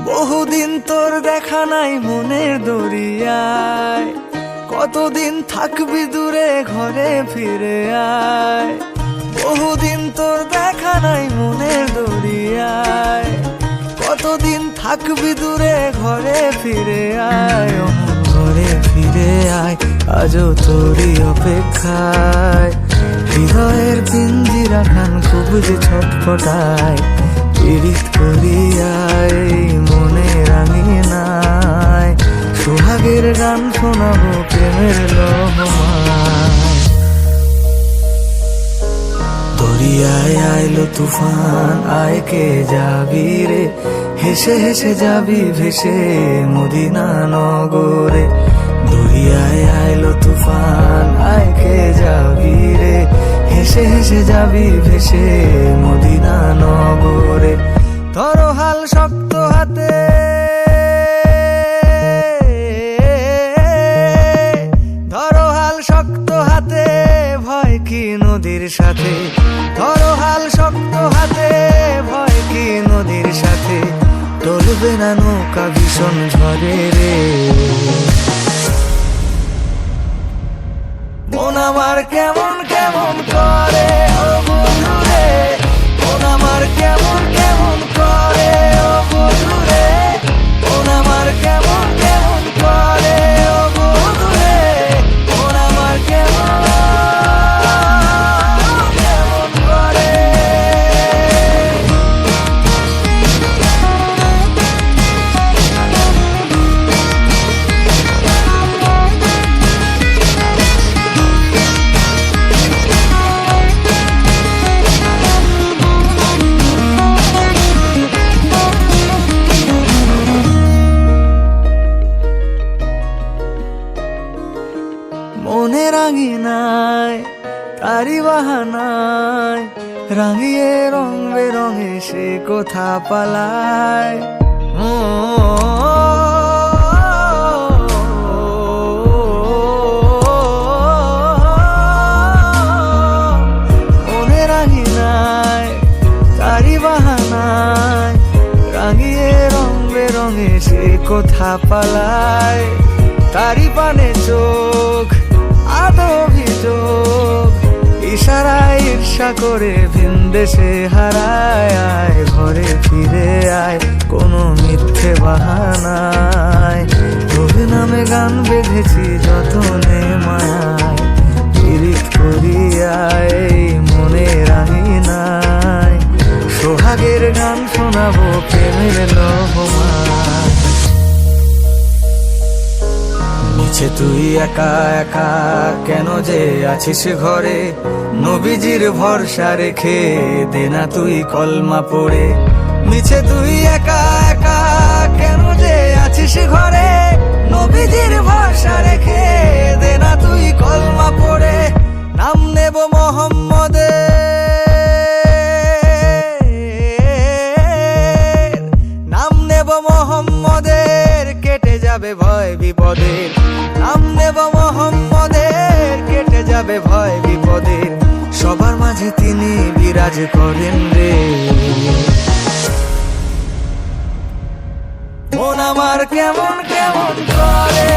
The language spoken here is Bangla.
বহুদিন তোর দেখা নাই মনের দরিয়ায়, কতদিন থাকবি দূরে ঘরে ফিরে আয়। বহুদিন তোর দেখা নাই মনের দরিয়ায়, কতদিন থাকবি দূরে ঘরে ফিরে আয়। ঘরে ফিরে আয়, আজও তোরই অপেক্ষায়। হৃদয়ের পিঞ্জিরা খান খুব যে ছটফটায়, পীড়িত করিয়ায় মনে রাঙিনায়। সোহাগের গান শোনাবো প্রেমের লহমায়। দরিয়ায় আইলো তুফান, আয় কে যাবি রে, হেসে হেসে যাবি ভেসে মদিনা নগরে। দরিয়ায় আইলো তুফান, আয় কে যাবি রে, হেসে হেসে যাবি ভেসে মদিনা নগরে। ধরো হাল শক্ত হাতে, ধরো হাল শক্ত হাতে, ভয় কি নদীর সাথে। ধরো হাল শক্ত হাতে, ভয় কি নদীর সাথে। টলবে না নৌকা ভীষণ ঝড়ে রে। মন আমার কেমন কেমন করে ও বন্ধু রে, মন আমার কেমন কেমন করে ও বন্ধু রে। মন আমার কেমন কেমন করে ও বন্ধু রে, মন আমার কেমন কেমন করে। মনে রাঙিনায় তারি বাহানায়, রাঙিয়ে রং বেরঙে সে কোথা পালায়। মনে রাঙিনায় তারি বাহানায়, রাঙিয়ে রং বেরঙে সে কোথা পালায়। তারি পানে চোখ আদো অভিযোগ, ইশারায় ঈর্ষা করে ভিন দেশে হারায়। আয় ঘরে ফিরে আয়, কোনো মিথ্যে বাহানায়। তোর নামে গান বেঁধেছি যতনে মায়ায়, পীড়িত করিয়ায় মনে রাঙিনায়। সোহাগের গান শোনাবো প্রেমের লহমায়। নিচে তুই একা একা কেন যে আছিস ঘরে, নবীজির ভরসা রেখে দে না তুই কলমা পড়ে। নিচে তুই একা একা কেন যে আছিস ঘরে, নবীজির ভরসা রেখে দে না তুই কলমা পড়ে। নাম নেব মোহাম্মদের, নাম নেব মোহাম্মদের, কেটে যাবে ভয় বিপদের। নাম নেব মোহাম্মদের, কেটে যাবে ভয় বিপদের। সবার মাঝে তিনি বিরাজ করেন রে। মন আমার কেমন কেমন করে